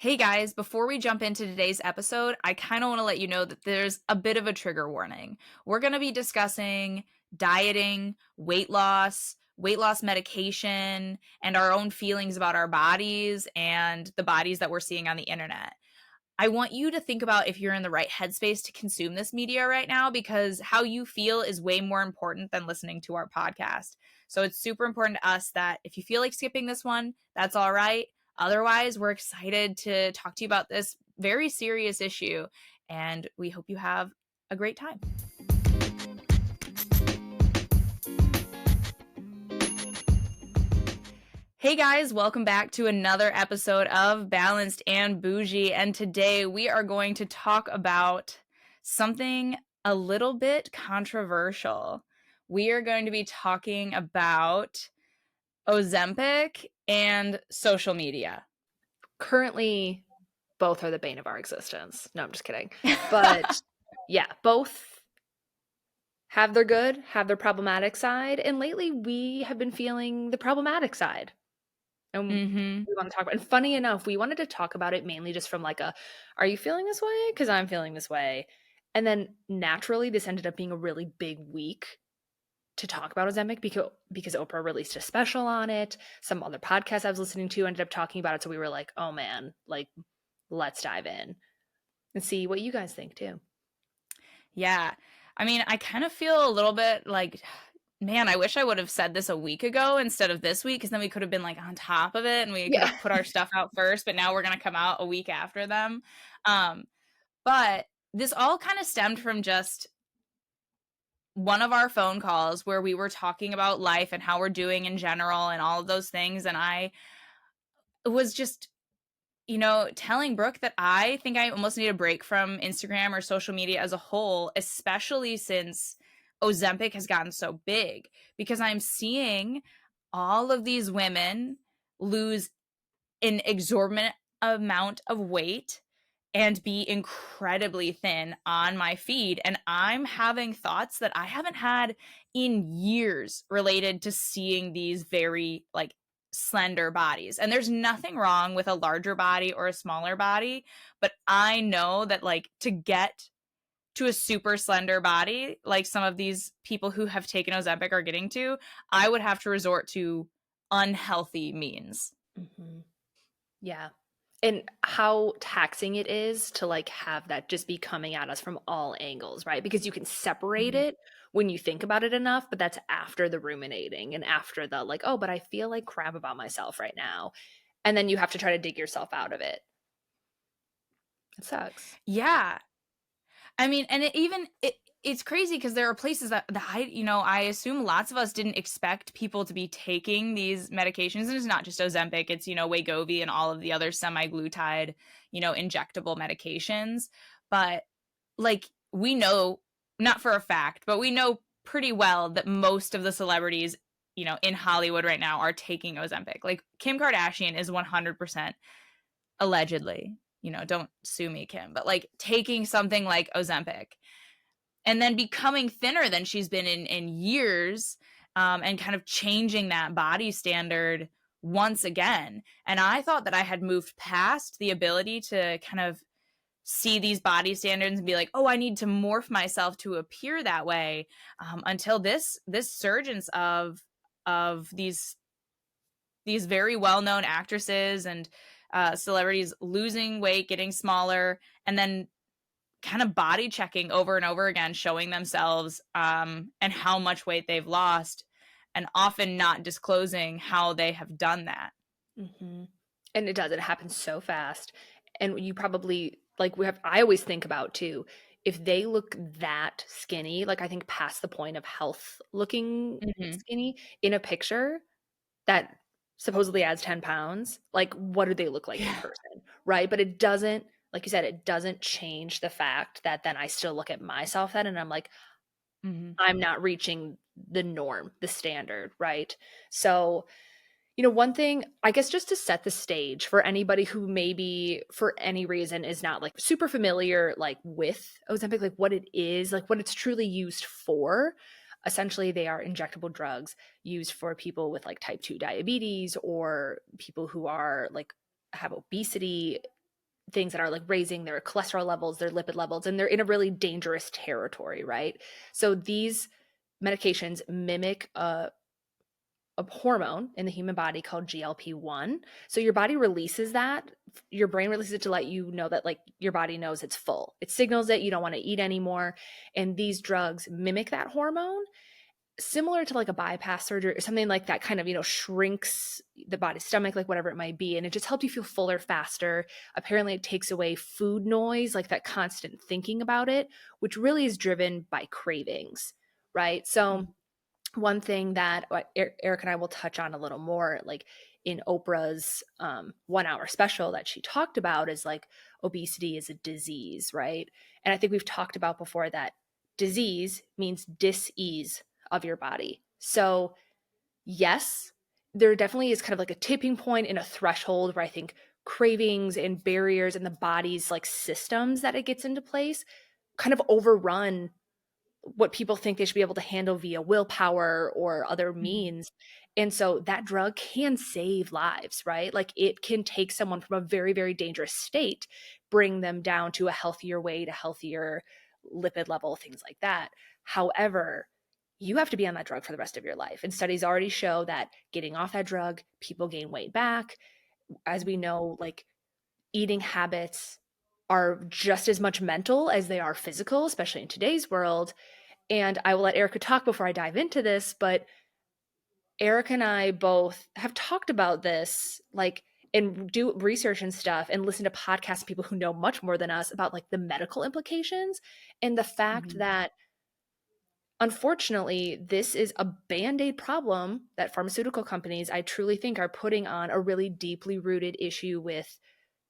Hey guys, before we jump into today's episode, I kind of want to let you know that there's a bit of a trigger warning. We're going to be discussing dieting, weight loss medication, and our own feelings about our bodies and the bodies that we're seeing on the internet. I want you to think about if you're in the right headspace to consume this media right now, because how you feel is way more important than listening to our podcast. So it's super important to us that if you feel like skipping this one, that's all right. Otherwise, we're excited to talk to you about this very serious issue, and we hope you have a great time. Hey guys, welcome back to another episode of Balanced and Boujee. And today we are going to talk about something a little bit controversial. We are going to be talking about Ozempic and social media. Currently, both are the bane of our existence. No, I'm just kidding. But yeah, both have their good, have their problematic side. And lately, we have been feeling the problematic side. And we want to talk about, and funny enough, we wanted to talk about it mainly just from like are you feeling this way? Because I'm feeling this way. And then naturally, this ended up being a really big week to talk about Ozempic because Oprah released a special on it. Some other podcasts I was listening to ended up talking about it. So we were like, oh man, like, let's dive in and see what you guys think too. Yeah. I mean, I kind of feel a little bit like, man, I wish I would have said this a week ago instead of this week, because then we could have been like on top of it and we could have put our stuff out first, but now we're going to come out a week after them. But this all kind of stemmed from just one of our phone calls where we were talking about life and how we're doing in general and all of those things. And I was just, telling Brooke that I think I almost need a break from Instagram or social media as a whole, especially since Ozempic has gotten so big, because I'm seeing all of these women lose an exorbitant amount of weight and be incredibly thin on my feed. And I'm having thoughts that I haven't had in years related to seeing these very like slender bodies. And there's nothing wrong with a larger body or a smaller body, but I know that like to get to a super slender body, like some of these people who have taken Ozempic are getting to, I would have to resort to unhealthy means. Mm-hmm. Yeah. And how taxing it is to like have that just be coming at us from all angles, right? Because you can separate it when you think about it enough, but that's after the ruminating and after the like, oh, but I feel like crap about myself right now. And then you have to try to dig yourself out of it. It sucks. Yeah. I mean, and it's crazy because there are places that I assume lots of us didn't expect people to be taking these medications. And it's not just Ozempic, it's, Wegovy and all of the other semi-glutide, injectable medications. But like we know, not for a fact, but we know pretty well that most of the celebrities, in Hollywood right now are taking Ozempic. Like Kim Kardashian is 100% allegedly, don't sue me, Kim, but like taking something like Ozempic and then becoming thinner than she's been in years, and kind of changing that body standard once again. And I thought that I had moved past the ability to kind of see these body standards and be like, oh, I need to morph myself to appear that way, until this surgence of these very well-known actresses and celebrities losing weight, getting smaller, and then kind of body checking over and over again, showing themselves and how much weight they've lost, and often not disclosing how they have done that. Mm-hmm. And it happens so fast. And you probably like I always think about too, if they look that skinny, like I think past the point of health looking skinny in a picture that supposedly adds 10 pounds, like what do they look like in person, right? But it doesn't, like you said, it doesn't change the fact that then I still look at myself then and I'm like, I'm not reaching the norm, the standard, right? So, one thing, I guess, just to set the stage for anybody who maybe for any reason is not like super familiar, like with Ozempic, like what it is, like what it's truly used for. Essentially, they are injectable drugs used for people with like type 2 diabetes or people who are like have obesity things that are like raising their cholesterol levels, their lipid levels, and they're in a really dangerous territory, right? So these medications mimic a hormone in the human body called GLP-1. So your body releases that. Your brain releases it to let you know that like your body knows it's full. It signals that you don't want to eat anymore. And these drugs mimic that hormone, similar to like a bypass surgery or something like that, kind of, shrinks the body's stomach, like whatever it might be. And it just helps you feel fuller faster. Apparently, it takes away food noise, like that constant thinking about it, which really is driven by cravings, right? So, one thing that Eric and I will touch on a little more, like in Oprah's 1 hour special that she talked about, is like obesity is a disease, right? And I think we've talked about before that disease means dis-ease of your body. So, yes, there definitely is kind of like a tipping point and a threshold where I think cravings and barriers and the body's like systems that it gets into place kind of overrun what people think they should be able to handle via willpower or other Mhm. means. And so that drug can save lives, right? Like it can take someone from a very, very dangerous state, bring them down to a healthier weight, a healthier lipid level, things like that. However, you have to be on that drug for the rest of your life. And studies already show that getting off that drug, people gain weight back. As we know, like eating habits are just as much mental as they are physical, especially in today's world. And I will let Erica talk before I dive into this, but Erica and I both have talked about this, like, and do research and stuff and listen to podcasts, people who know much more than us about like the medical implications and the fact Mhm. that unfortunately, this is a band-aid problem that pharmaceutical companies, I truly think, are putting on a really deeply rooted issue with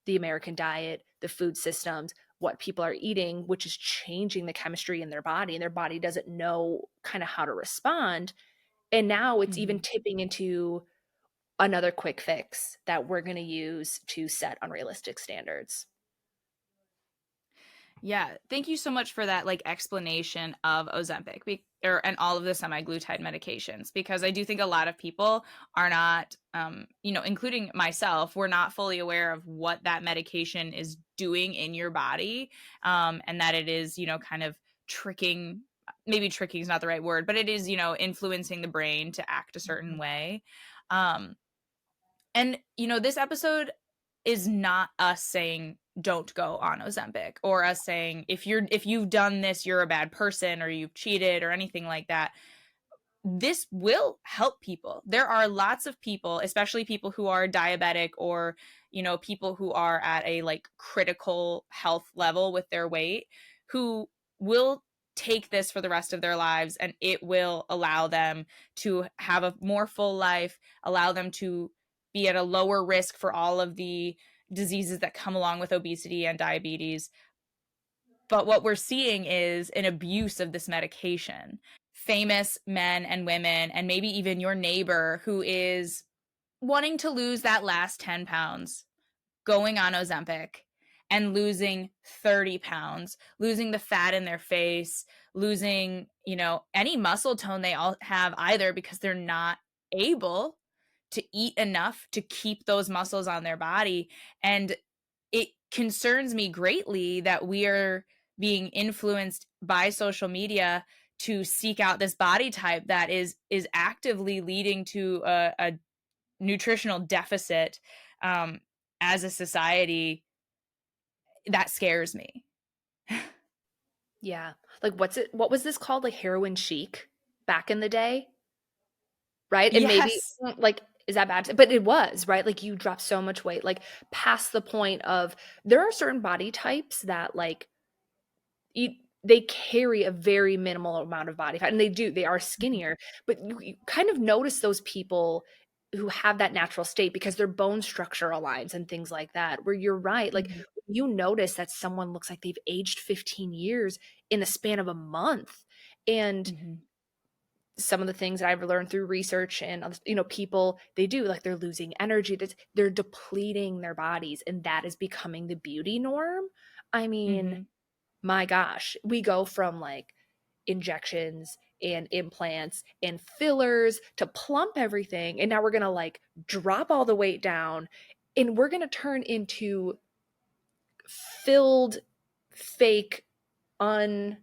the American diet, the food systems, what people are eating, which is changing the chemistry in their body, and their body doesn't know kind of how to respond. And now it's even Mhm. tipping into another quick fix that we're going to use to set unrealistic standards. Yeah, thank you so much for that like explanation of Ozempic and all of the semaglutide medications, because I do think a lot of people are not including myself, we're not fully aware of what that medication is doing in your body, and that it is, kind of tricking, maybe tricking is not the right word, but it is, influencing the brain to act a certain Mhm. way. Um and this episode is not us saying don't go on Ozempic, or us saying if you've done this, you're a bad person or you've cheated or anything like that. This will help people. There are lots of people, especially people who are diabetic, or people who are at a like critical health level with their weight, who will take this for the rest of their lives, and it will allow them to have a more full life, allow them to be at a lower risk for all of the diseases that come along with obesity and diabetes. But what we're seeing is an abuse of this medication. Famous men and women, and maybe even your neighbor who is wanting to lose that last 10 pounds, going on Ozempic and losing 30 pounds, losing the fat in their face, losing, any muscle tone they all have either, because they're not able to eat enough to keep those muscles on their body. And it concerns me greatly that we are being influenced by social media to seek out this body type that is actively leading to a nutritional deficit, um, as a society. That scares me. Yeah. Like what was this called? Like heroin chic back in the day, right? And maybe Yes. like is that bad? But it was, right? Like you drop so much weight, like past the point of there are certain body types that like they carry a very minimal amount of body fat, and they are Mhm. skinnier, but you kind of notice those people who have that natural state because their bone structure aligns and things like that, where you're right, like Mhm. you notice that someone looks like they've aged 15 years in the span of a month. And Mhm. some of the things that I've learned through research and people, they do like they're losing energy, they're depleting their bodies, and that is becoming the beauty norm. I mean, Mhm. my gosh, we go from like injections and implants and fillers to plump everything. And now we're going to like drop all the weight down and we're going to turn into filled, fake, unenergized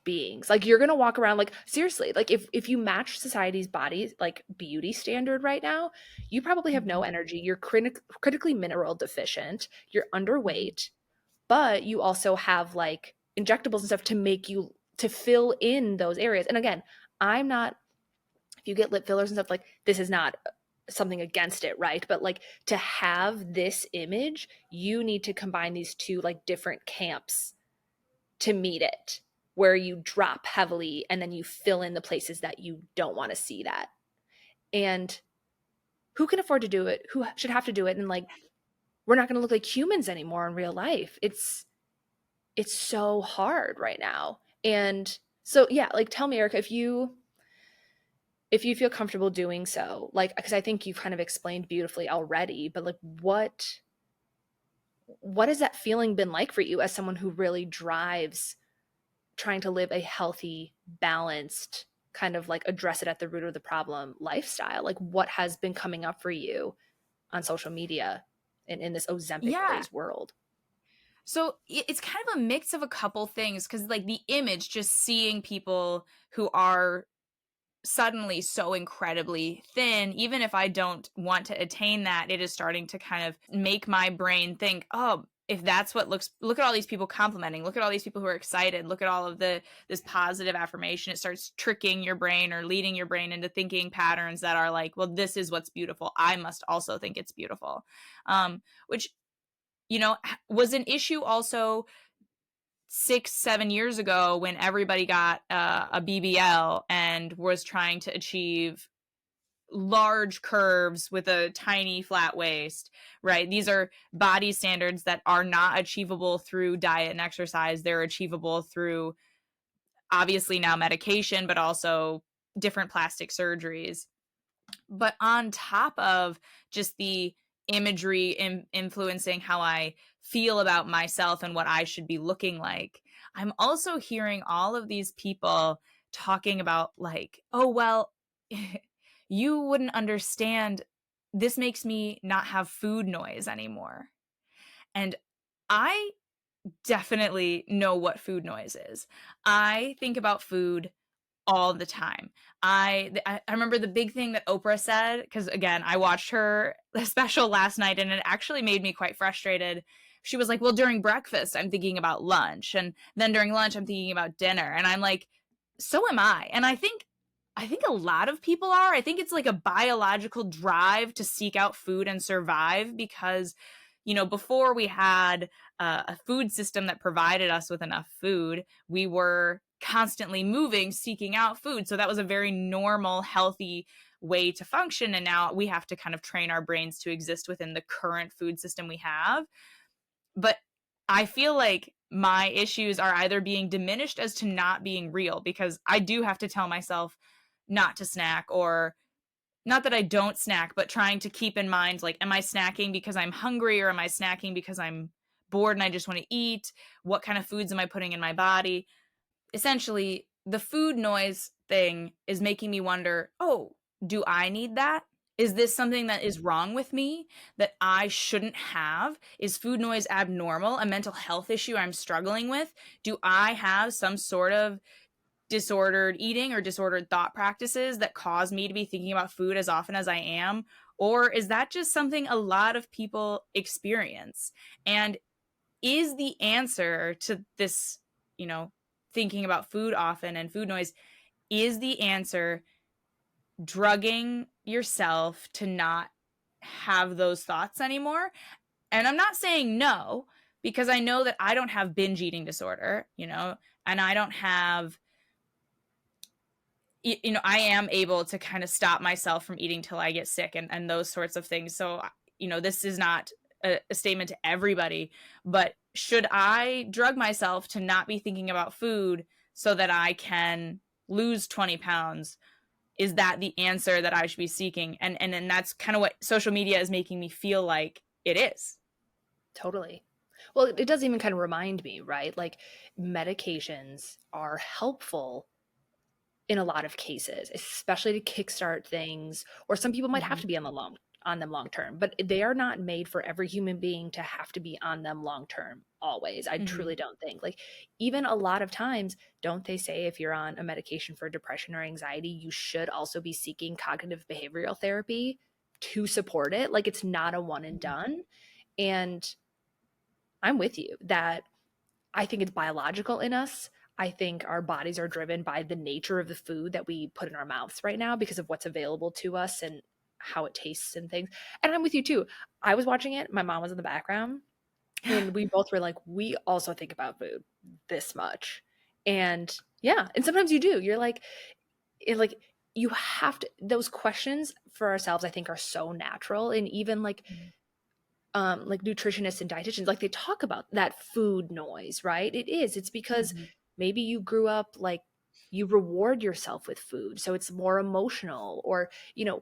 beings. Like you're gonna walk around like seriously, like if you match society's body like beauty standard right now, you probably have no Mhm. energy. You're critically mineral deficient. You're Mhm. underweight, but you also have like injectables and stuff to make you to fill in those areas. And again, I'm not, if you get lip fillers and stuff, like this is not something against it, right? But like to have this image, you need to combine these two like different camps to meet it, where you drop heavily and then you fill in the places that you don't want to see that. And who can afford to do it? Who should have to do it? And like we're not going to look like humans anymore in real life. It's so hard right now. And so yeah, like tell me, Erica, if you feel comfortable doing so, like because I think you've kind of explained beautifully already, but like what has that feeling been like for you as someone who really drives trying to live a healthy, balanced, kind of like address it at the root of the problem lifestyle? Like what has been coming up for you on social media and in this Ozempic Yeah. craze world? So it's kind of a mix of a couple things because, like, the image, just seeing people who are suddenly so incredibly thin, even if I don't want to attain that, it is starting to kind of make my brain think, oh, if that's what look at all these people complimenting, look at all these people who are excited, look at all of this positive affirmation. It starts tricking your brain or leading your brain into thinking patterns that are like, well, this is what's beautiful, I must also think it's beautiful. Which, was an issue also 6-7 years ago when everybody got a BBL and was trying to achieve large curves with a tiny flat waist, right? These are body standards that are not achievable through diet and exercise. They're achievable through, obviously, now medication, but also different plastic surgeries. But on top of just the imagery influencing how I feel about myself and what I should be looking like, I'm also hearing all of these people talking about, like, oh, well, you wouldn't understand. This makes me not have food noise anymore. And I definitely know what food noise is. I think about food all the time. I remember the big thing that Oprah said, because again, I watched her special last night and it actually made me quite frustrated. She was like, well, during breakfast, I'm thinking about lunch. And then during lunch, I'm thinking about dinner. And I'm like, so am I. And I think a lot of people are. I think it's like a biological drive to seek out food and survive because, before we had a food system that provided us with enough food, we were constantly moving, seeking out food. So that was a very normal, healthy way to function. And now we have to kind of train our brains to exist within the current food system we have. But I feel like my issues are either being diminished as to not being real, because I do have to tell myself not to snack, or not that I don't snack, but trying to keep in mind, like, am I snacking because I'm hungry, or am I snacking because I'm bored and I just want to eat? What kind of foods am I putting in my body? Essentially, the food noise thing is making me wonder, oh, do I need that? Is this something that is wrong with me that I shouldn't have? Is food noise abnormal, a mental health issue I'm struggling with? Do I have some sort of disordered eating or disordered thought practices that cause me to be thinking about food as often as I am? Or is that just something a lot of people experience? And is the answer to this, you know, thinking about food often and food noise, is the answer drugging yourself to not have those thoughts anymore? And I'm not saying no, because I know that I don't have binge eating disorder, and I don't have, I am able to kind of stop myself from eating till I get sick, and those sorts of things. So, this is not a statement to everybody, but should I drug myself to not be thinking about food so that I can lose 20 pounds? Is that the answer that I should be seeking? And then that's kind of what social media is making me feel like it is. Totally. Well, it does even kind of remind me, right? Like medications are helpful in a lot of cases, especially to kickstart things, or some people might have Mm-hmm. to be on the on them long term, but they are not made for every human being to have to be on them long term always. I Mhm. truly don't think. Like, even a lot of times, don't they say if you're on a medication for depression or anxiety, you should also be seeking cognitive behavioral therapy to support it? Like, it's not a one and Mhm. done. And I'm with you that I think it's biological in us. I think our bodies are driven by the nature of the food that we put in our mouths right now because of what's available to us and how it tastes and things. And I'm with you too. I was watching it, my mom was in the background, and we both were like, we also think about food this much. And yeah, and sometimes you do. You're like, like you have to, those questions for ourselves, I think, are so natural. And even like nutritionists and dietitians, like they talk about that food noise, right? It's because Mhm. maybe you grew up like you reward yourself with food, so it's more emotional, or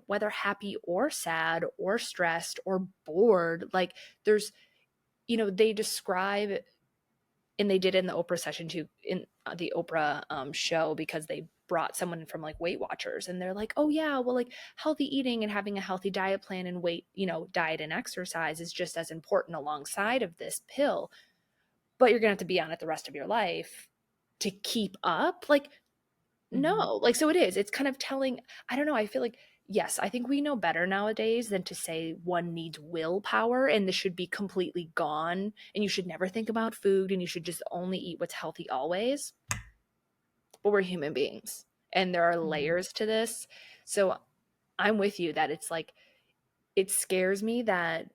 whether happy or sad or stressed or bored, like there's they describe, and they did in the Oprah session too, in the Oprah show, because they brought someone in from like Weight Watchers, and they're like, oh yeah, well, like healthy eating and having a healthy diet plan and diet and exercise is just as important alongside of this pill, but you're gonna have to be on it the rest of your life to keep up. Like, Mhm. no, like, so it's kind of telling, I don't know, I feel like, yes, I think we know better nowadays than to say one needs willpower and this should be completely gone and you should never think about food and you should just only eat what's healthy always. But we're human beings and there are Mhm. layers to this. So I'm with you that it's like, it scares me that,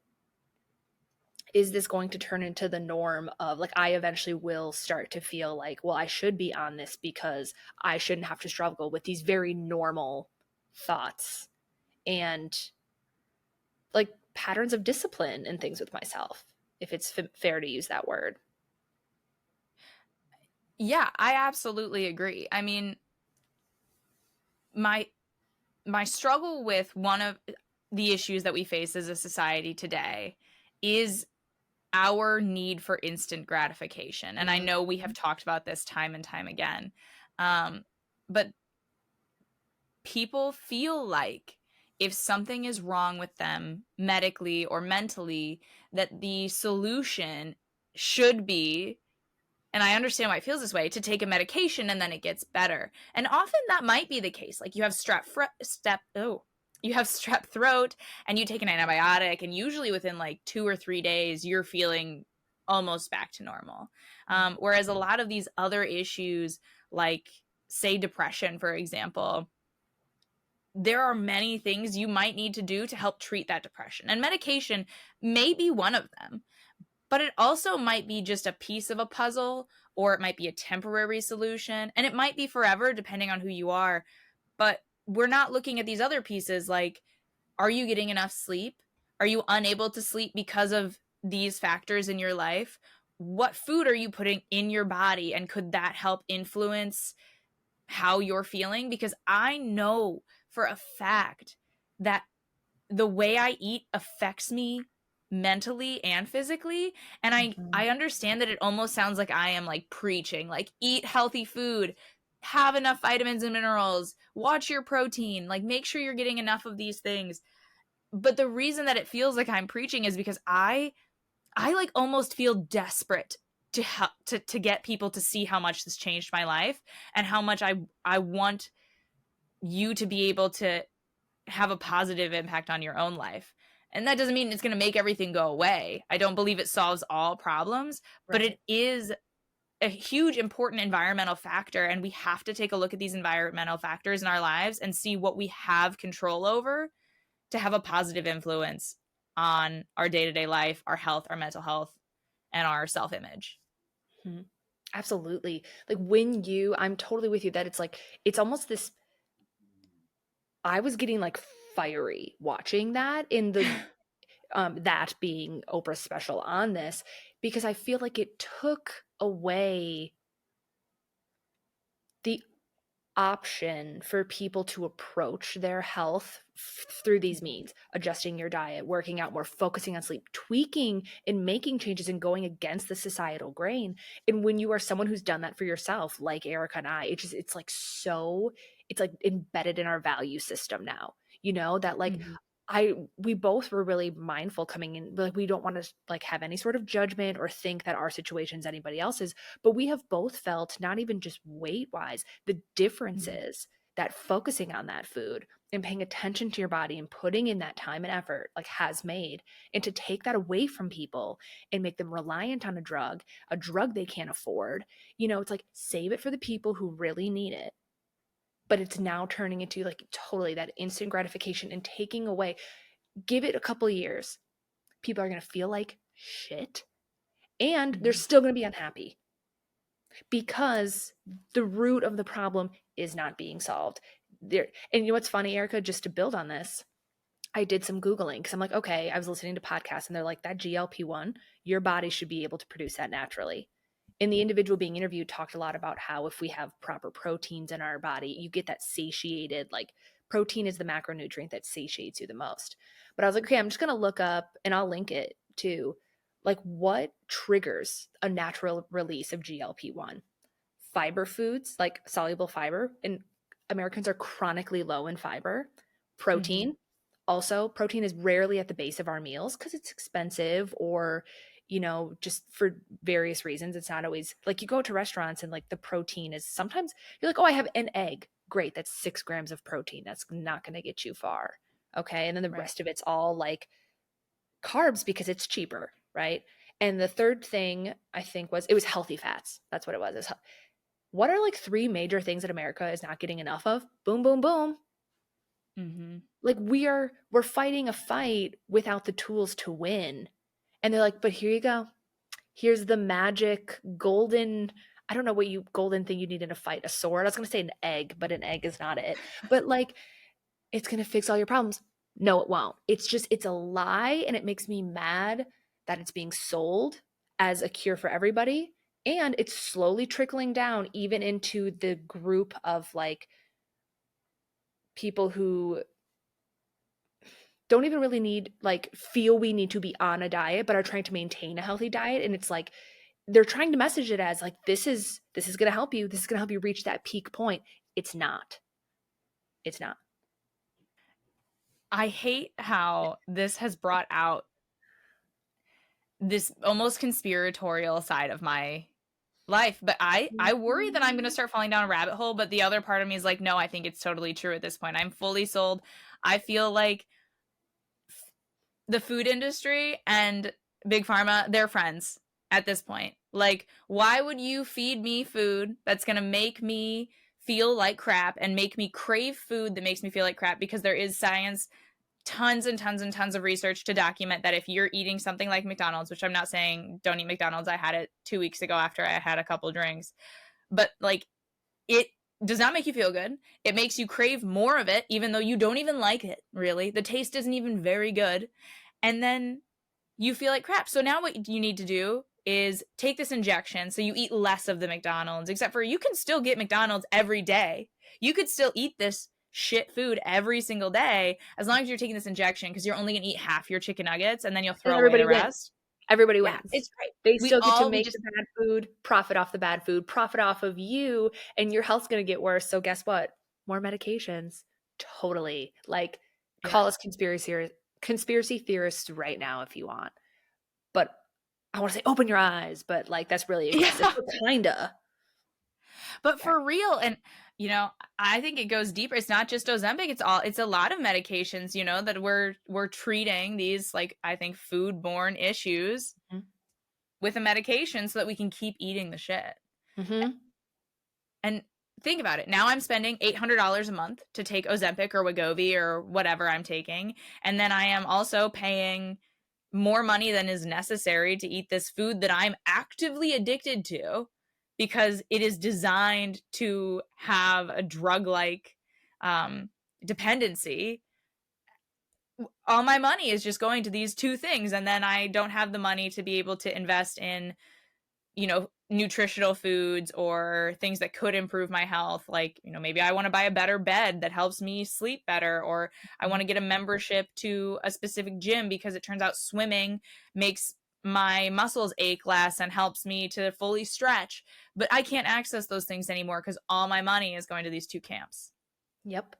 is this going to turn into the norm of, like, I eventually will start to feel like, well, I should be on this because I shouldn't have to struggle with these very normal thoughts and like patterns of discipline and things with myself, if it's fair to use that word. Yeah, I absolutely agree. I mean, my my struggle with one of the issues that we face as a society today is our need for instant gratification. And I Mm. know we have talked about this time and time again. Um, but people feel like if something is wrong with them medically or mentally, that the solution should be, and I understand why it feels this way, to take a medication and then it gets better. And often that might be the case. Like you have you have strep throat and you take an antibiotic, and usually within like 2 or 3 days you're feeling almost back to normal. Whereas a lot of these other issues, like say depression, for example, there are many things you might need to do to help treat that depression. And medication may be one of them, but it also might be just a piece of a puzzle, or it might be a temporary solution, and it might be forever depending on who you are. But we're not looking at these other pieces like, are you getting enough sleep? Are you unable to sleep because of these factors in your life? What food are you putting in your body, and could that help influence how you're feeling? Because I know for a fact that the way I eat affects me mentally and physically. And Mhm. I understand that it almost sounds like I am like preaching, like eat healthy food, have enough vitamins and minerals, watch your protein, like make sure you're getting enough of these things. But the reason that it feels like I'm preaching is because I like almost feel desperate to help to get people to see how much this changed my life, and how much I want you to be able to have a positive impact on your own life. And that doesn't mean it's going to make everything go away. I don't believe it solves all problems, but it Right. is a huge important environmental factor, and we have to take a look at these environmental factors in our lives and see what we have control over to have a positive influence on our day-to-day life, our health, our mental health, and our self-image. Mhm. Absolutely. Like, I'm totally with you that it's like, it's almost this, I was getting like fiery watching that, in the that being Oprah's special on this, because I feel like it took away the option for people to approach their health through these means: adjusting your diet, working out more, focusing on sleep, tweaking and making changes and going against the societal grain. And when you are someone who's done that for yourself, like Erica and I, it's like embedded in our value system now, that like, Mhm. we both were really mindful coming in. Like, we don't want to like have any sort of judgment or think that our situation's anybody else's, but we have both felt, not even just weight wise, the Mhm. differences that focusing on that food and paying attention to your body and putting in that time and effort like has made. And to take that away from people and make them reliant on a drug they can't afford, it's like, save it for the people who really need it. But it's now turning into like totally that instant gratification and taking away. Give it a couple years. People are going to feel like shit and they're Mhm. still going to be unhappy because the root of the problem is not being solved. There, and you know what's funny, Erica, just to build on this, I did some Googling because I'm like, okay, I was listening to podcasts and they're like, that GLP-1, your body should be able to produce that naturally. And the individual being interviewed talked a lot about how if we have proper proteins in our body, you get that satiated, like protein is the macronutrient that satiates you the most. But I was like, okay, I'm just going to look up and I'll link it to like what triggers a natural release of GLP-1. Fiber foods, like soluble fiber, and Americans are chronically low in fiber. Mhm. Protein, also, protein is rarely at the base of our meals because it's expensive or, just for various reasons. It's not always like you go to restaurants and like the protein is sometimes you're like, oh, I have an egg. Great. That's 6 grams of protein. That's not going to get you far. Okay. And then the Right. rest of it's all like carbs because it's cheaper. Right. And the third thing I think was it was healthy fats. That's what it was. What are like three major things that America is not getting enough of? Boom, boom, boom. Mhm. Like we're fighting a fight without the tools to win. And they're like, but here you go. Here's the magic golden, I don't know what you golden thing you need in a fight, a sword. I was gonna say an egg, but an egg is not it. But like it's gonna fix all your problems. No, it won't. It's a lie, and it makes me mad that it's being sold as a cure for everybody. And it's slowly trickling down even into the group of like people who don't even really need like feel we need to be on a diet but are trying to maintain a healthy diet, and it's like they're trying to message it as like this is going to help you, this is going to help you reach that peak point. It's not it's not I hate how this has brought out this almost conspiratorial side of my life, but I worry that I'm going to start falling down a rabbit hole, but the other part of me is like, no, I think it's totally true at this point. I'm fully sold. I feel like the food industry and big pharma, they're friends at this point. Like, why would you feed me food that's going to make me feel like crap and make me crave food that makes me feel like crap? Because there is science, tons and tons and tons of research to document that if you're eating something like McDonald's, which I'm not saying don't eat McDonald's, I had it 2 weeks ago after I had a couple drinks, but like it does not make you feel good. It makes you crave more of it, even though you don't even like it, really. The taste isn't even very good. And then you feel like crap. So now what you need to do is take this injection so you eat less of the McDonald's, except for you can still get McDonald's every day. You could still eat this shit food every single day as long as you're taking this injection because you're only going to eat half your chicken nuggets and then you'll and throw away the rest. everybody Yeah, wins. it's great. They We still get to all, we make the just, bad food, profit off the bad food, profit off of you, and your health's going to get worse. So guess what? More medications. Totally. Like, yeah. call us conspiracy theorists right now if you want. But I want to say open your eyes, but like that's really aggressive. Yeah. But kinda. But Right. for real, and I think it goes deeper. It's not just Ozempic, it's a lot of medications, that we're treating these like I think foodborne issues with a medication so that we can keep eating the shit. Mm-hmm. And think about it. Now I'm spending $800 a month to take Ozempic or Wegovy or whatever I'm taking, and then I am also paying more money than is necessary to eat this food that I'm actively addicted to because it is designed to have a drug-like um, dependency. All my money is just going to these two things, and then I don't have the money to be able to invest in nutritional foods or things that could improve my health. Like, maybe I want to buy a better bed that helps me sleep better, or I want to get a membership to a specific gym because it turns out swimming makes my muscles ache less and helps me to fully stretch. But I can't access those things anymore because all my money is going to these two camps. Yep.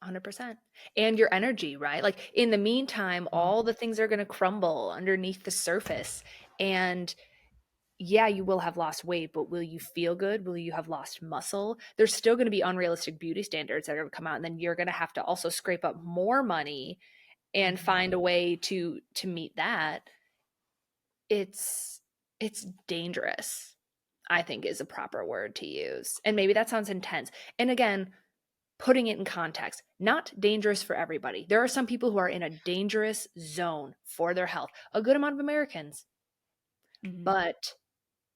100%. And your energy, right? Like in the meantime, Mhm. all the things are going to crumble underneath the surface. And yeah, you will have lost weight, but will you feel good? Will you have lost muscle? There's still going to be unrealistic beauty standards that are going to come out, and then you're going to have to also scrape up more money and Mhm. find a way to meet that. It's dangerous, I think is a proper word to use. And maybe that sounds intense. And again, putting it in context, not dangerous for everybody. There are some people who are in a dangerous zone for their health, a good amount of Americans. Mhm. But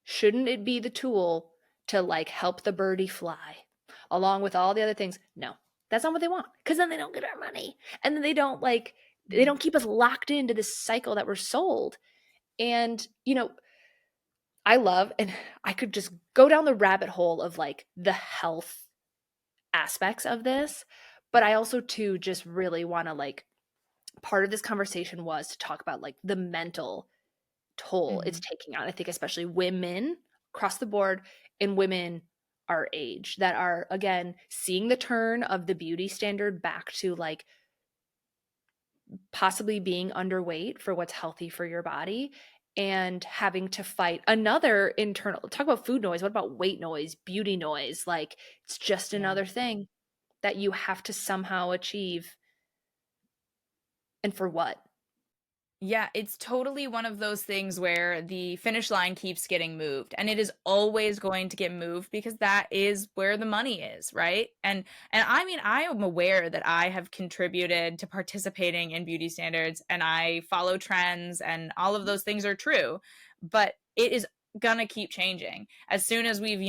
shouldn't it be the tool to like help the birdie fly along with all the other things? No, that's not what they want, because then they don't get our money. And then they Mhm. don't keep us locked into this cycle that we're sold. And, I love, and I could just go down the rabbit hole of like the health aspects of this. But I also, too, just really want to like, part of this conversation was to talk about like the mental toll it's Mhm. taking on. I think especially women across the board and women our age that are again seeing the turn of the beauty standard back to like possibly being underweight for what's healthy for your body and having to fight another internal talk about food noise. What about weight noise, beauty noise? Like it's just Yeah. another thing that you have to somehow achieve. And for what? Yeah, it's totally one of those things where the finish line keeps getting moved, and it is always going to get moved because that is where the money is, right? And I mean, I am aware that I have contributed to participating in beauty standards and I follow trends and all of those things are true, but it is gonna keep changing. As soon as we've,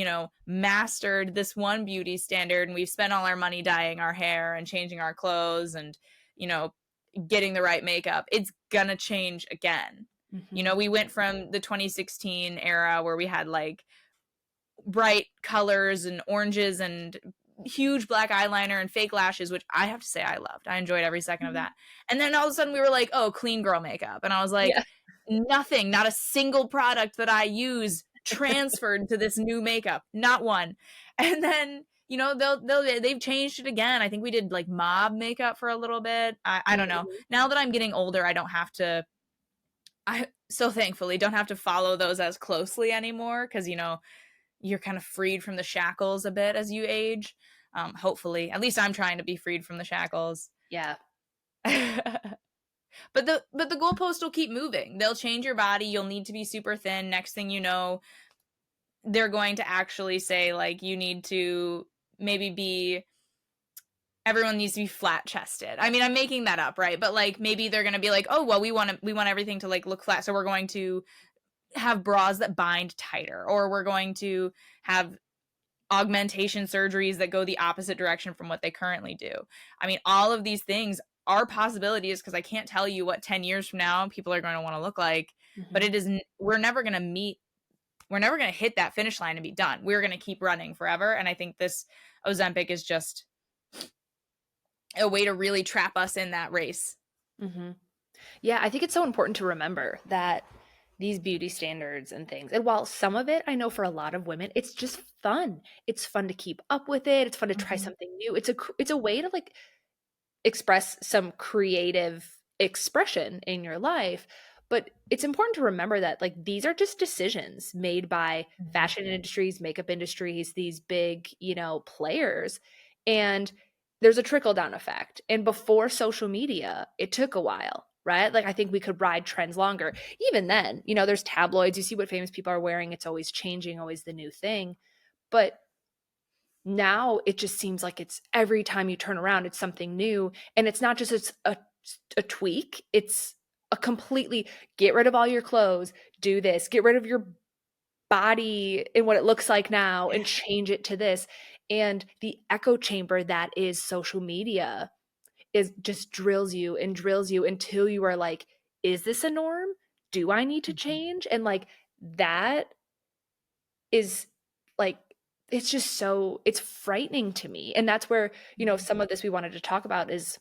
mastered this one beauty standard and we've spent all our money dyeing our hair and changing our clothes and, you know, getting the right makeup, it's gonna change again. Mm-hmm. We went from the 2016 era where we had like bright colors and oranges and huge black eyeliner and fake lashes, which I have to say I loved. I enjoyed every second of that. And then all of a sudden we were like, oh, clean girl makeup. And I was like, Yeah. nothing, not a single product that I use transferred to this new makeup. Not one. And then they've changed it again. I think we did like mob makeup for a little bit. I don't know. Mm-hmm. Now that I'm getting older, I don't have to. I so thankfully don't have to follow those as closely anymore because you're kind of freed from the shackles a bit as you age. Hopefully, at least I'm trying to be freed from the shackles. Yeah. But the goalpost will keep moving. They'll change your body. You'll need to be super thin. Next thing you know, they're going to actually say like you need to maybe be everyone needs to be flat chested. I mean, I'm making that up, right? But like maybe they're going to be like, "Oh, well, we want everything to like look flat, so we're going to have bras that bind tighter or we're going to have augmentation surgeries that go the opposite direction from what they currently do." I mean, all of these things are possibilities because I can't tell you what 10 years from now people are going to want to look like, but Mm-hmm. it isn't we're never going to hit that finish line and be done. We're going to keep running forever, and I think this Ozempic is just a way to really trap us in that race. Mm-hmm. Yeah, I think it's so important to remember that these beauty standards and things, and while some of it I know for a lot of women, it's just fun. It's fun to keep up with it. It's fun to try Mhm. something new. It's a way to like express some creative expression in your life. But it's important to remember that like these are just decisions made by Mhm. fashion industries, makeup industries, these big, players. And there's a trickle down effect. And before social media, it took a while, right? Like I think we could ride trends longer. Even then, there's tabloids, you see what famous people are wearing, it's always changing, always the new thing. But now it just seems like it's every time you turn around it's something new, and it's not just it's a tweak, it's a completely get rid of all your clothes, do this, get rid of your body and what it looks like now and change it to this. And the echo chamber that is social media is just drills you until you are like, is this a norm? Do I need to Mhm. change? And like that is like, it's just so it's frightening to me. And that's where, Mhm. some of this we wanted to talk about is,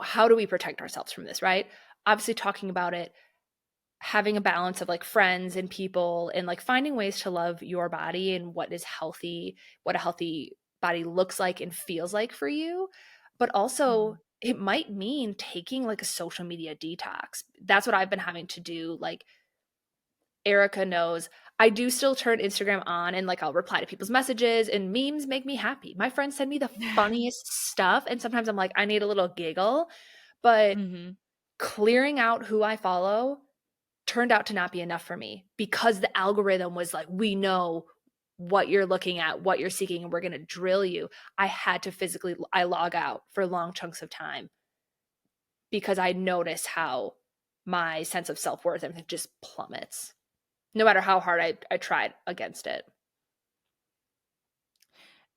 how do we protect ourselves from this, right? Obviously talking about it, having a balance of like friends and people and like finding ways to love your body and what is healthy, what a healthy body looks like and feels like for you, but also Mhm. it might mean taking like a social media detox. That's what I've been having to do. Like Erica knows I do still turn Instagram on and like I'll reply to people's messages and memes make me happy. My friends send me the funniest stuff and sometimes I'm like I need a little giggle, but Mhm. clearing out who I follow turned out to not be enough for me because the algorithm was like, we know what you're looking at, what you're seeking, and we're going to drill you. I had to physically, I log out for long chunks of time because I notice how my sense of self-worth and just plummets no matter how hard I tried against it.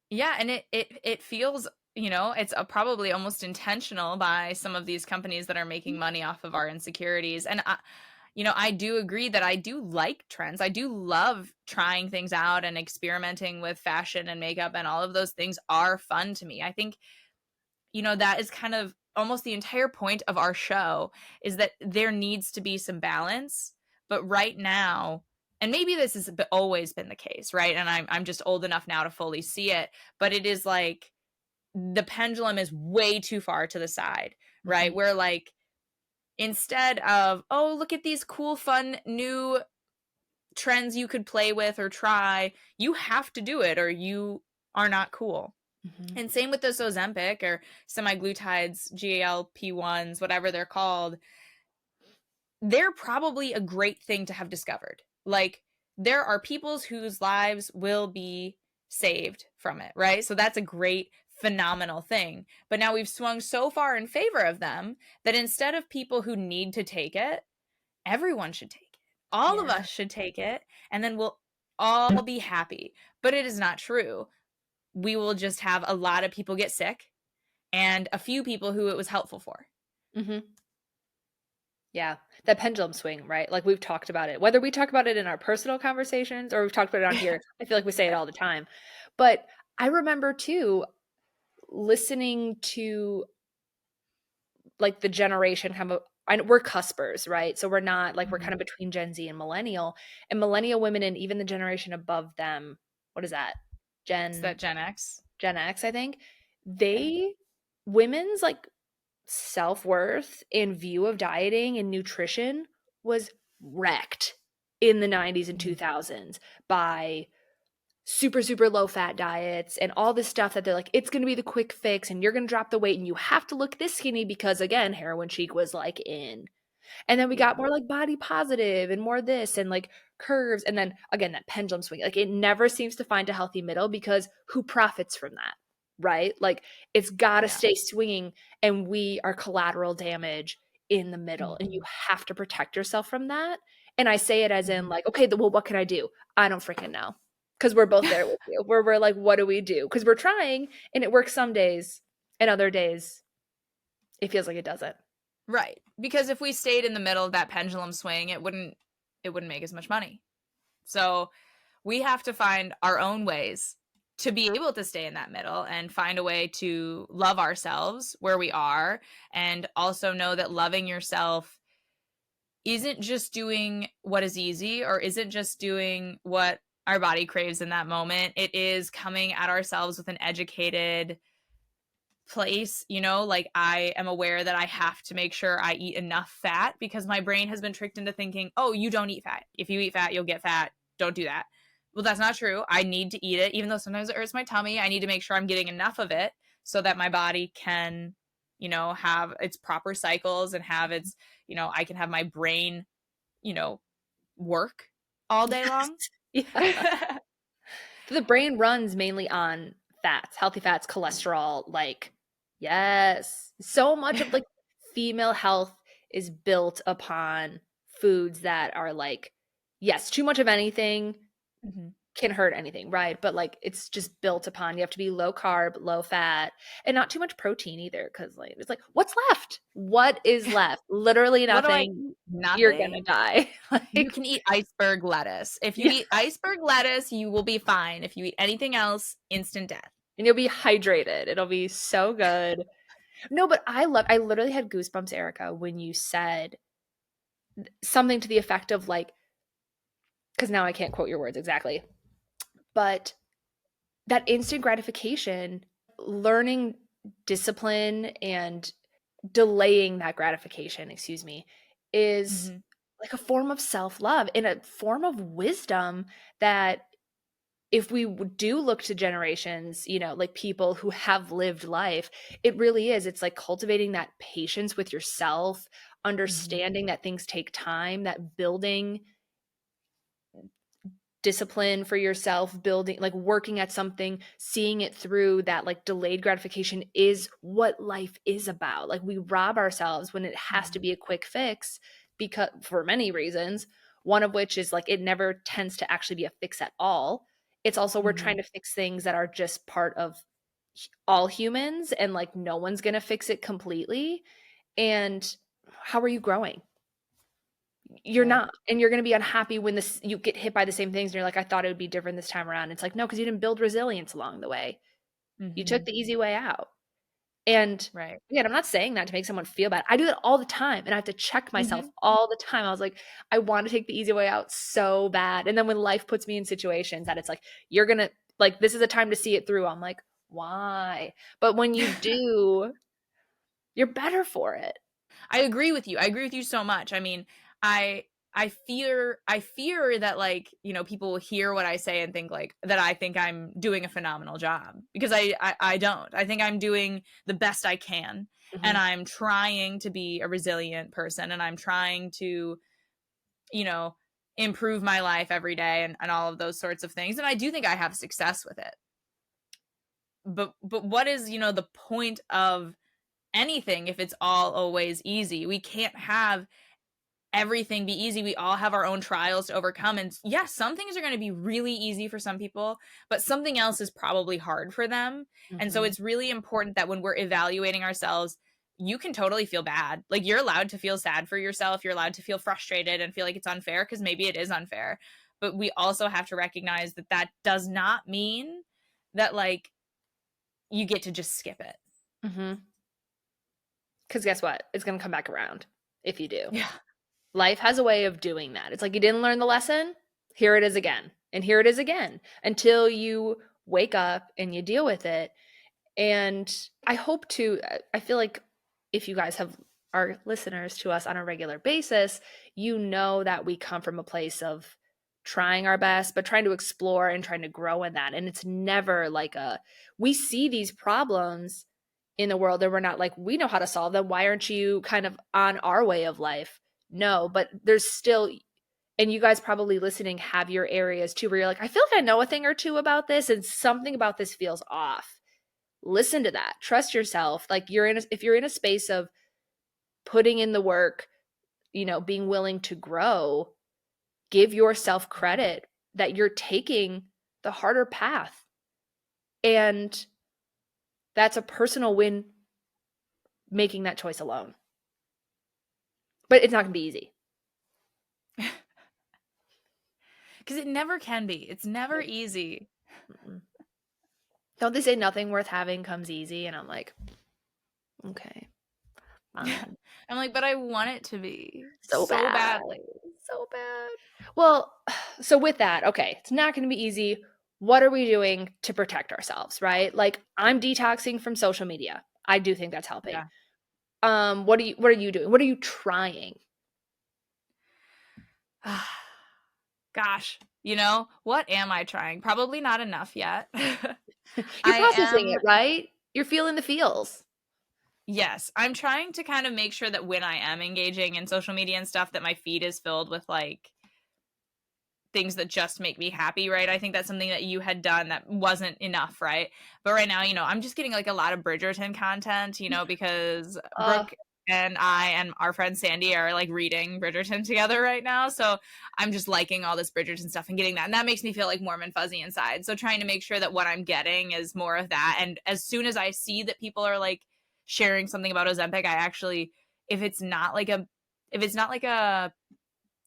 Yeah, and it feels, it's probably almost intentional by some of these companies that are making money off of our insecurities. And I do agree that I do like trends. I do love trying things out and experimenting with fashion and makeup, and all of those things are fun to me. I think, that is kind of almost the entire point of our show, is that there needs to be some balance. But right now, and maybe this has always been the case, right? And I'm just old enough now to fully see it, but it is like the pendulum is way too far to the side, right? Mhm. Where like instead of, oh, look at these cool, fun new trends you could play with or try, you have to do it or you are not cool. Mhm. And same with this Ozempic or semaglutides, GLP-1s, whatever they're called. They're probably a great thing to have discovered. Like, there are peoples whose lives will be saved from it, right? So that's a great, phenomenal thing. But now we've swung so far in favor of them that instead of people who need to take it, everyone should take it. All of Yeah. us should take it, and then we'll all be happy. But it is not true. We will just have a lot of people get sick and a few people who it was helpful for. Mhm. Yeah, that pendulum swing, right? Like we've talked about it. Whether we talk about it in our personal conversations or we've talked about it on here, I feel like we say it all the time. But I remember too listening to like the generation kind of we're cuspers, right? So we're not like we're kind Mhm. of between Gen Z and millennial women and even the generation above them. What is that? It's Gen that Gen X. Gen X, I think. Yeah. They women's like self-worth and view of dieting and nutrition was wrecked in the 90s and Mhm. 2000s by super low fat diets and all this stuff that they're like it's going to be the quick fix and you're going to drop the weight and you have to look this skinny because again heroin chic was like in. And then we got Yeah. more like body positive and more this and like curves. And then again, that pendulum swing, like it never seems to find a healthy middle because who profits from that? Right? Like it's got to Yeah. stay swinging and we are collateral damage in the middle. And you Mhm. have to protect yourself from that. And I say it as in Mhm. like, okay, well, what can I do? I don't freaking know. Because we're both there with you. Where we're like, what do we do? Because we're trying and it works some days and other days it feels like it doesn't. Right. Because if we stayed in the middle of that pendulum swing, it wouldn't make as much money. So we have to find our own ways to be able to stay in that middle and find a way to love ourselves where we are, and also know that loving yourself isn't just doing what is easy or isn't just doing what our body craves in that moment. It is coming at ourselves with an educated place, like I am aware that I have to make sure I eat enough fat because my brain has been tricked into thinking, oh, you don't eat fat. If you eat fat, you'll get fat. Don't do that. Well, that's not true. I need to eat it, even though sometimes it hurts my tummy. I need to make sure I'm getting enough of it so that my body can, have its proper cycles and have its, I can have my brain, you know, work all day long. Yeah. The brain runs mainly on fats, healthy fats, cholesterol, like yes. So much of like female health is built upon foods that are like yes, too much of anything Mhm. can hurt anything, right? But like it's just built upon you have to be low carb, low fat, and not too much protein either cuz like it's like what's left? What is left? Literally What do I nothing. eat? You're going to Nothing. die. You Like can eat iceberg lettuce. If you yeah. eat iceberg lettuce, you will be fine. If you eat anything else, instant death. And you'll be hydrated. It'll be so good. No, but I literally had goosebumps, Erica, when you said something to the effect of like, because now I can't quote your words exactly, but that instant gratification, learning discipline and delaying that gratification, excuse me, is Mhm. like a form of self-love and a form of wisdom that if we do look to generations, like people who have lived life, it really is. It's like cultivating that patience with yourself, Mhm. understanding that things take time, that building discipline for yourself, building, like working at something, seeing it through, that like delayed gratification is what life is about. Like we rob ourselves when it has to Mhm. be a quick fix, because for many reasons, one of which is like it never tends to actually be a fix at all. It's also we're trying Mhm. to fix things that are just part of all humans, and like no one's going to fix it completely. And how are you growing? You're Right. not, and you're going to be unhappy when this you get hit by the same things and you're like, I thought it would be different this time around. It's like, no, because you didn't build resilience along the way. You took Mhm. the easy way out. And Right. again, I'm not saying that to make someone feel bad. I do that all the time, and I have to check myself Mhm. all the time. I was like, I want to take the easy way out so bad, and then when life puts me in situations that it's like, you're gonna, like, this is a time to see it through, I'm like, why? But when you do, you're better for it. I agree with you. I agree with you so much. I mean, I I fear that, like, people will hear what I say and think like that I think I'm doing a phenomenal job, because I don't. I think I'm doing the best I can, and Hmm. I'm trying to be a resilient person, and I'm trying to, you know, improve my life every day, and all of those sorts of things. And I do think I have success with it. But what is, the point of anything if it's all always easy? We can't have everything be easy. We all have our own trials to overcome. And yes, some things are going to be really easy for some people, but something else is probably hard for them. And so Hmm. it's really important that when we're evaluating ourselves, you can totally feel bad. Like, you're allowed to feel sad for yourself. You're allowed to feel frustrated and feel like it's unfair, because maybe it is unfair. But we also have to recognize that that does not mean that, like, you get to just skip it. Hmm. Because guess what? It's going to come back around if you do. Yeah. Life has a way of doing that. It's like you didn't learn the lesson. Here it is again. And here it is again until you wake up and you deal with it. And I hope to, I feel like if you guys have are listeners to us on a regular basis, you know that we come from a place of trying our best, but trying to explore and trying to grow in that. And it's never like we see these problems in the world and we're not like, we know how to solve them. Why aren't you kind of on our way of life? No, but there's still, and you guys probably listening have your areas too where you're like, I feel like I know a thing or two about this and something about this feels off. Listen to that. Trust yourself. Like if you're in a space of putting in the work, being willing to grow, give yourself credit that you're taking the harder path. And that's a personal win making that choice alone. But it's not going to be easy. Because it never can be. It's never Nope. easy. Mm-mm. Don't they say nothing worth having comes easy? And I'm like, okay, Yeah. fine. I'm like, but I want it to be So so bad. badly. So bad. Well, so with that, okay, it's not going to be easy. What are we doing to protect ourselves, right? Like I'm detoxing from social media. I do think that's helping. Yeah. What are you doing? What are you trying? Gosh, what am I trying? Probably not enough yet. You're I processing am, it, right? You're feeling the feels. yes, I'm trying to kind of make sure that when I am engaging in social media and stuff, that my feed is filled with, like, things that just make me happy, right? I think that's something that you had done that wasn't enough, right? But right now, I'm just getting, like, a lot of Bridgerton content, because Uh, Brooke and I and our friend Sandy are, like, reading Bridgerton together right now. So I'm just liking all this Bridgerton stuff and getting that. And that makes me feel like warm and fuzzy inside. So trying to make sure that what I'm getting is more of that. And as soon as I see that people are, like, sharing something about Ozempic, I actually, if it's not like a if it's not like a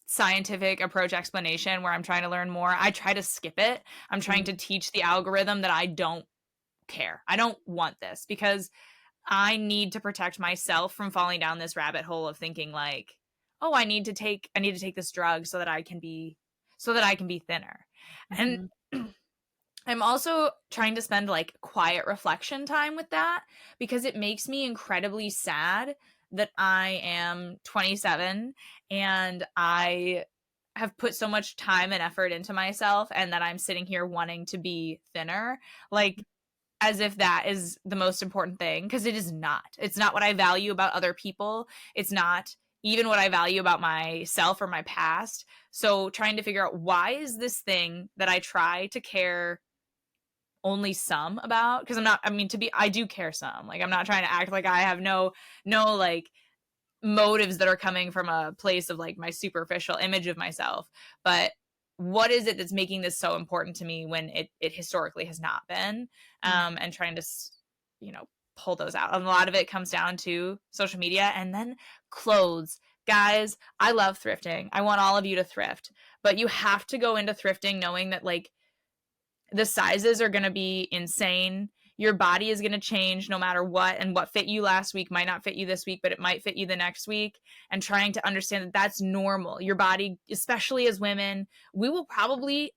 scientific approach explanation where I'm trying to learn more, I try to skip it. I'm trying mhm, to teach the algorithm that I don't care. I don't want this, because I need to protect myself from falling down this rabbit hole of thinking like, "Oh, I need to take this drug so that I can be thinner." And mhm. I'm also trying to spend like quiet reflection time with that because it makes me incredibly sad that I am 27 and I have put so much time and effort into myself and that I'm sitting here wanting to be thinner. Like, as if that is the most important thing, because it is not. It's not what I value about other people. It's not even what I value about myself or my past. So trying to figure out, why is this thing that I try to care only some about, because I'm not, I mean, to be, I do care some. Like, I'm not trying to act like I have no like motives that are coming from a place of like my superficial image of myself, but what is it that's making this so important to me when it historically has not been, Mm. and trying to you know pull those out. And a lot of it comes down to social media, and then clothes. Guys, I love thrifting. I want all of you to thrift, but you have to go into thrifting knowing that like the sizes are going to be insane. Your body is going to change no matter what, and what fit you last week might not fit you this week, but it might fit you the next week. And trying to understand that that's normal. Your body, especially as women, we will probably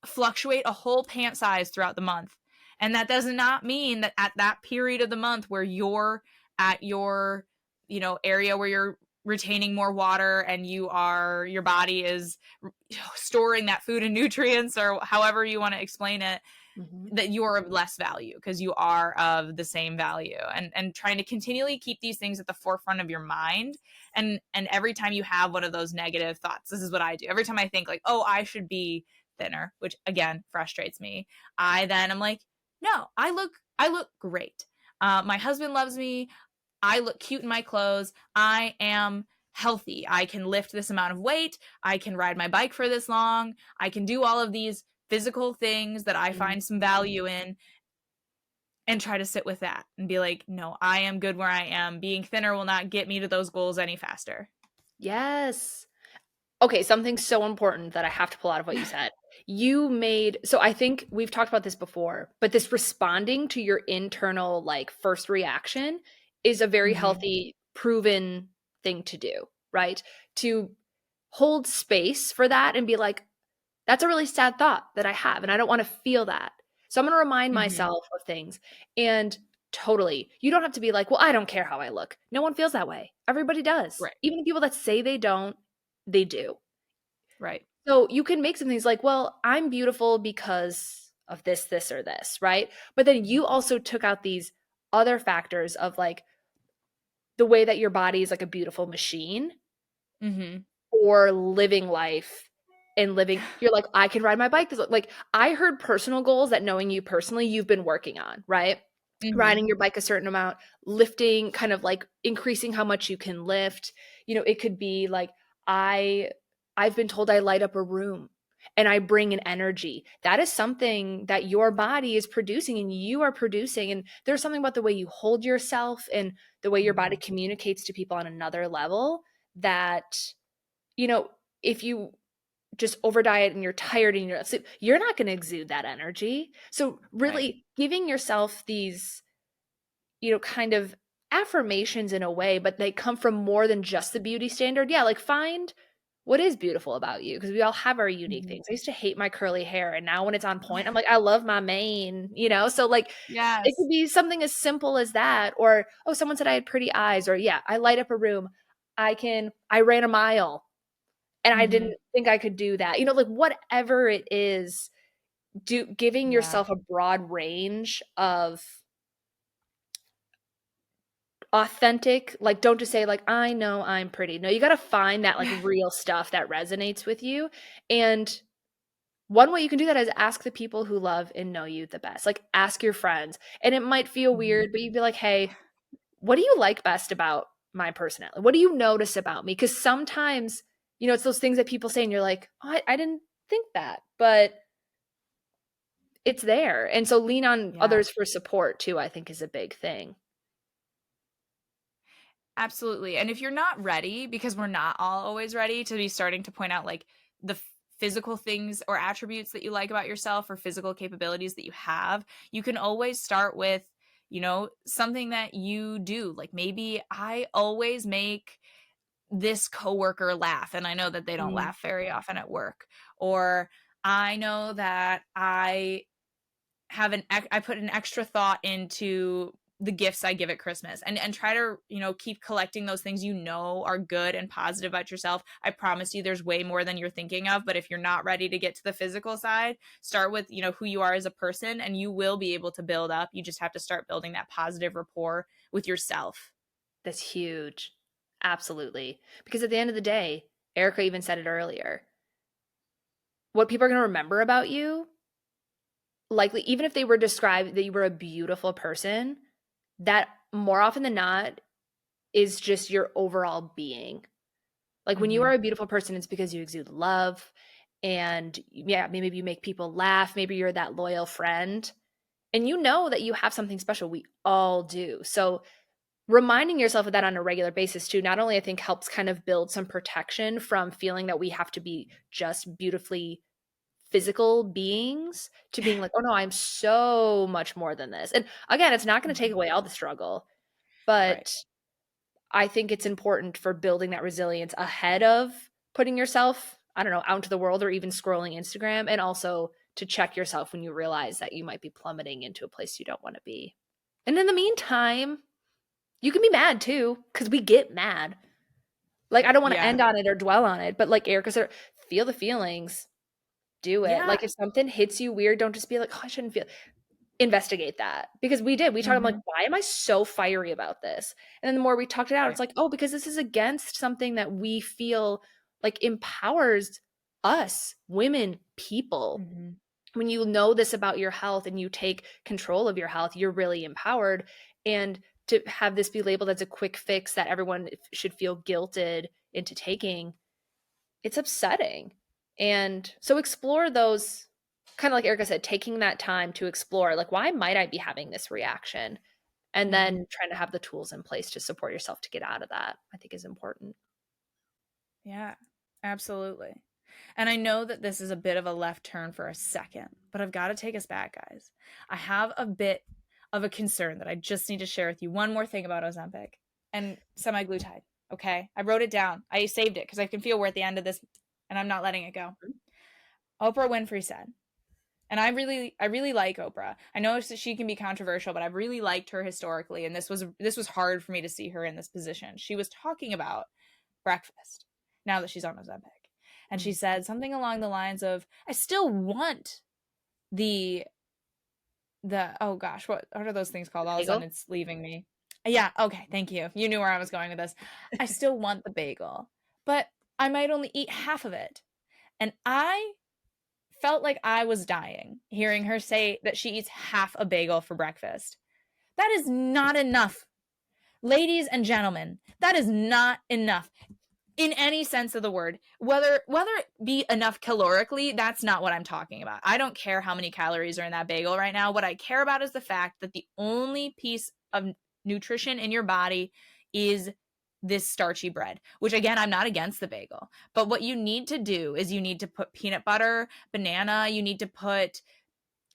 fluctuate a whole pant size throughout the month. And that does not mean that at that period of the month where you're at your, area where you're retaining more water and your body is storing that food and nutrients, or however you want to explain it, Mhm. that you are of less value, because you are of the same value. And trying to continually keep these things at the forefront of your mind. And every time you have one of those negative thoughts, this is what I do. Every time I think like, oh, I should be thinner, which again frustrates me, I'm like, no, I look great. My husband loves me. I look cute in my clothes. I am healthy. I can lift this amount of weight. I can ride my bike for this long. I can do all of these physical things that I Mhm. find some value in, and try to sit with that and be like, no, I am good where I am. Being thinner will not get me to those goals any faster. Yes. Okay, something so important that I have to pull out of what you said. You made so I think we've talked about this before, but this responding to your internal like first reaction is a very Mm-hmm. healthy, proven thing to do, right? To hold space for that and be like, that's a really sad thought that I have, and I don't want to feel that. So I'm going to remind Mm-hmm. myself of things. And totally, you don't have to be like, well, I don't care how I look. No one feels that way. Everybody does. Right. Even the people that say they don't, they do. Right. So you can make some things like, well, I'm beautiful because of this, this, or this, right? But then you also took out these other factors of like the way that your body is like a beautiful machine Mm-hmm. or living life and living. You're like, I can ride my bike. Like I heard personal goals that knowing you personally, you've been working on, right? Mm-hmm. Riding your bike a certain amount, lifting, kind of like increasing how much you can lift. It could be like I I've been told I light up a room and I bring an energy. That is something that your body is producing and you are producing. And there's something about the way you hold yourself and the way your body communicates to people on another level that, you know, if you just over diet and you're tired and you're not sleep, you're not going to exude that energy. So Right. really giving yourself these, kind of affirmations in a way, but they come from more than just the beauty standard. Yeah, like find what is beautiful about you because we all have our unique Mm-hmm. things. I used to hate my curly hair and now when it's on point, I'm like, I love my mane. So like it Yes. could be something as simple as that or oh, someone said I had pretty eyes or yeah, I light up a room. I ran a mile and I Mm-hmm. didn't think I could do that. Like whatever it is, giving Yeah. yourself a broad range of authentic, like don't just say like I know I'm pretty. No, you got to find that like real stuff that resonates with you. And one way you can do that is ask the people who love and know you the best. Like ask your friends. And it might feel Mm-hmm. weird, but you'd be like, "Hey, what do you like best about my personality? What do you notice about me?" Cuz sometimes, it's those things that people say and you're like, "Oh, I didn't think that." But it's there. And so lean on Yeah. others for support too, I think is a big thing. Absolutely. And if you're not ready, because we're not all always ready to be starting to point out like the physical things or attributes that you like about yourself, or physical capabilities that you have, you can always start with, something that you do. Like, maybe I always make this coworker laugh, and I know that they don't Mm, laugh very often at work. Or I know that I I put an extra thought into the gifts I give at Christmas, and try to, keep collecting those things are good and positive about yourself. I promise you there's way more than you're thinking of, but if you're not ready to get to the physical side, start with, who you are as a person, and you will be able to build up. You just have to start building that positive rapport with yourself. That's huge. Absolutely. Because at the end of the day, Erica even said it earlier. What people are going to remember about you, likely, even if they were described that you were a beautiful person, that more often than not is just your overall being. Like when you Mm-hmm. are a beautiful person, it's because you exude love and yeah, maybe you make people laugh. Maybe you're that loyal friend and you know that you have something special. We all do. So reminding yourself of that on a regular basis too, not only I think helps kind of build some protection from feeling that we have to be just beautifully physical beings to being like, oh no, I'm so much more than this. And again, it's not going to take away all the struggle, Right. but I think it's important for building that resilience ahead of putting yourself, I don't know, out into the world or even scrolling Instagram, and also to check yourself when you realize that you might be plummeting into a place you don't want to be. And in the meantime, you can be mad too, because we get mad. Like, I don't want to Yeah. end on it or dwell on it, but like Erica said, feel the feelings, do it. Yeah. Like, if something hits you weird, don't just be like, oh, I shouldn't feel. Investigate that because we did. We talked. I'm like, Mm-hmm. why am I so fiery about this? And then the more we talked it out, Right. it's like, oh, because this is against something that we feel like empowers us, women, people. Mm-hmm. When you know this about your health and you take control of your health, you're really empowered. And to have this be labeled as a quick fix that everyone should feel guilted into taking, it's upsetting. And so explore those, kind of like Erica said, taking that time to explore, like, why might I be having this reaction? And Mm-hmm. then trying to have the tools in place to support yourself to get out of that, I think is important. Yeah, absolutely. And I know that this is a bit of a left turn for a second, but I've got to take us back, guys. I have a bit of a concern that I just need to share with you. One more thing about Ozempic and semaglutide. Okay. I wrote it down. I saved it because I can feel we're at the end of this and I'm not letting it go. Oprah Winfrey said, and I really like Oprah. I know she can be controversial, but I've really liked her historically, and this was hard for me to see her in this position. She was talking about breakfast now that she's on Ozempic, and she Mm. said something along the lines of, "I still want the oh gosh, what are those things called? The All of a sudden, bagel? it's leaving me." Yeah, okay, thank you. You knew where I was going with this. I still want the bagel, but I might only eat half of it, and I felt like I was dying hearing her say that she eats half a bagel for breakfast. That is not enough. Ladies and gentlemen, that is not enough in any sense of the word. Whether it be enough calorically, that's not what I'm talking about. I don't care how many calories are in that bagel right now. What I care about is the fact that the only piece of nutrition in your body is this starchy bread, which again, I'm not against the bagel. But what you need to do is you need to put peanut butter, banana, you need to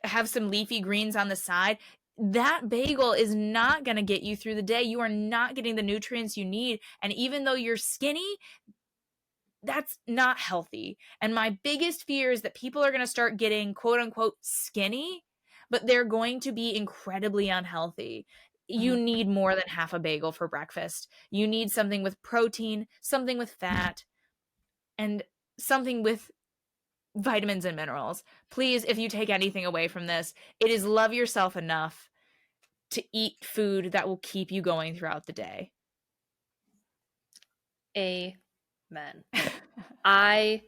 have some leafy greens on the side. That bagel is not going to get you through the day. You are not getting the nutrients you need. And even though you're skinny, that's not healthy. And my biggest fear is that people are going to start getting quote unquote skinny, but they're going to be incredibly unhealthy. You Mhm. need more than half a bagel for breakfast. You need something with protein, something with fat, and something with vitamins and minerals. Please, if you take anything away from this, it is love yourself enough to eat food that will keep you going throughout the day. Amen. I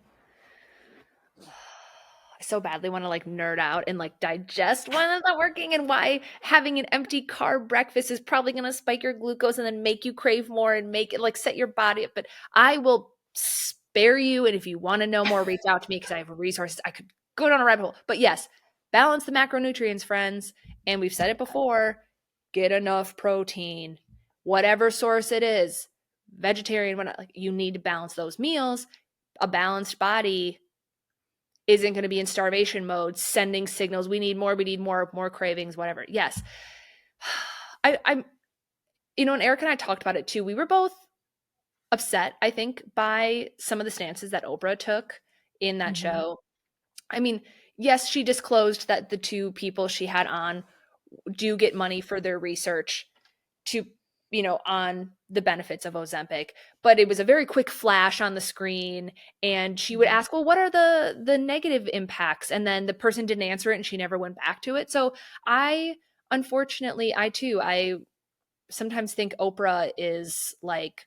so badly want to like nerd out and like digest why that's not working and why having an empty carb breakfast is probably going to spike your glucose and then make you crave more and make it like set your body up. But I will spare you. And if you want to know more, reach out to me because I have resources. I could go down a rabbit hole. But yes, balance the macronutrients, friends. And we've said it before, get enough protein, whatever source it is, vegetarian, whatnot, like you need to balance those meals. A balanced body isn't going to be in starvation mode, sending signals. We need more, more cravings, whatever. Yes. I'm, and Eric and I talked about it too. We were both upset, I think, by some of the stances that Oprah took in that Mm-hmm. show. I mean, yes, she disclosed that the two people she had on do get money for their research to, on the benefits of Ozempic, but it was a very quick flash on the screen, and she would Mhm. ask, well, what are the negative impacts, and then the person didn't answer it and she never went back to it. So I unfortunately, I sometimes think Oprah is like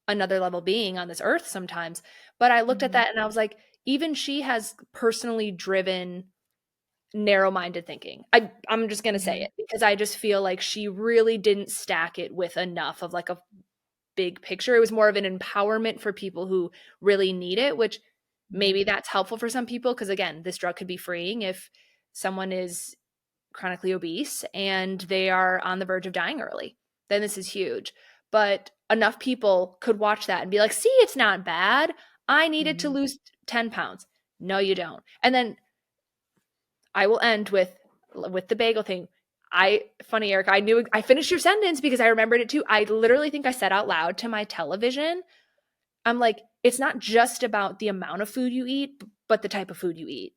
another level being on this earth sometimes, but I looked at Mhm. that and I was like, even she has personally driven narrow-minded thinking. I'm just gonna say Mhm. it because I just feel like she really didn't stack it with enough of like a big picture. It was more of an empowerment for people who really need it, which Mhm. maybe that's helpful for some people because again, this drug could be freeing if someone is chronically obese and they are on the verge of dying early. Then this is huge. But enough people could watch that and be like, see, it's not bad. I needed to Mhm. lose 10 pounds. No, you don't. And then I will end with the bagel thing. Funny, Eric, I finished your sentence because I remembered it too. I literally think I said out loud to my television, I'm like, it's not just about the amount of food you eat, but the type of food you eat.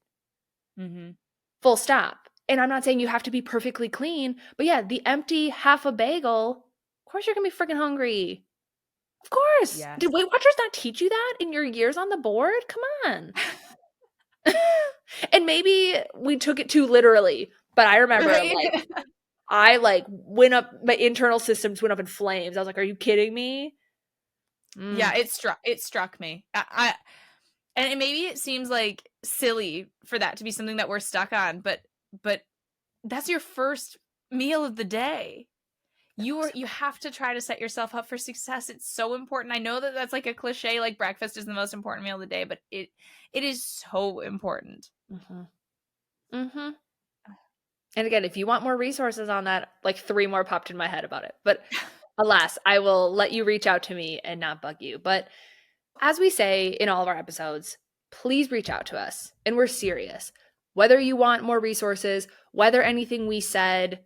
Mhm. Full stop. And I'm not saying you have to be perfectly clean, but yeah, the empty half a bagel, of course you're gonna be freaking hungry. Of course. Did Yes. Weight Watchers not teach you that in your years on the board? Come on. And maybe we took it too literally, but I remember Right? I like went up, my internal systems went up in flames. I was like, are you kidding me? Yeah, Mm. it struck me. And maybe it seems like silly for that to be something that we're stuck on, but that's your first meal of the day. The You most are you have to try to set yourself up for success. It's so important. I know that that's like a cliche, like breakfast is the most important meal of the day, but it is so important. important. Mm-hmm. And again, if you want more resources on that, like three more popped in my head about it. But alas, I will let you reach out to me and not bug you. But as we say in all of our episodes, please reach out to us. And we're serious. Whether you want more resources, whether anything we said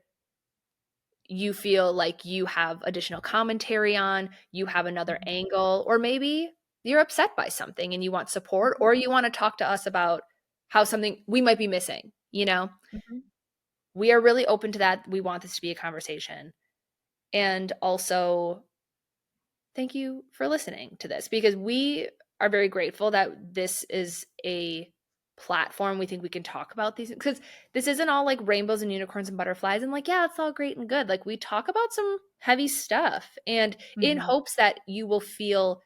you feel like you have additional commentary on, you have another Mhm. angle, or maybe you're upset by something and you want support, or you want to talk to us about how something we might be missing. Mhm. We are really open to that. We want this to be a conversation. And also, thank you for listening to this because we are very grateful that this is a platform we think we can talk about these because this isn't all like rainbows and unicorns and butterflies and like yeah it's all great and good, like we talk about some heavy stuff and in Mhm. hopes that you will feel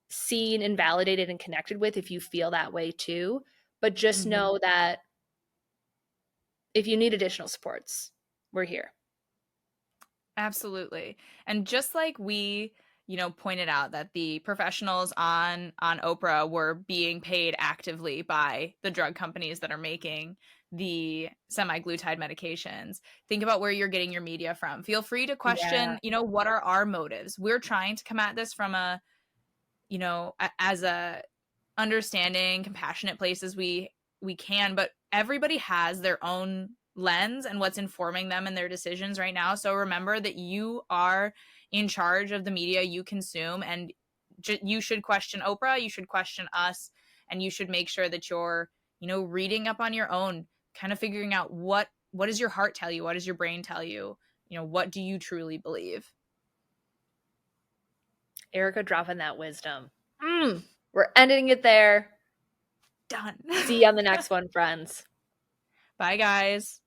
seen and validated and connected with if you feel that way too, but just Mhm. know that if you need additional supports, we're here. Absolutely. And just like we, pointed out that the professionals on Oprah were being paid actively by the drug companies that are making the semi-glutide medications. Think about where you're getting your media from. Feel free to Yeah. question, what are our motives? We're trying to come at this from as a understanding, compassionate place as we can, but everybody has their own lens and what's informing them and their decisions right now. So remember that you are in charge of the media you consume, and you should question Oprah, you should question us, and you should make sure that you're, reading up on your own, kind of figuring out what does your heart tell you, what does your brain tell you, what do you truly believe. Erica dropping that wisdom. We're ending it there. Done. See you on the next one, friends. Bye guys.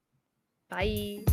Bye.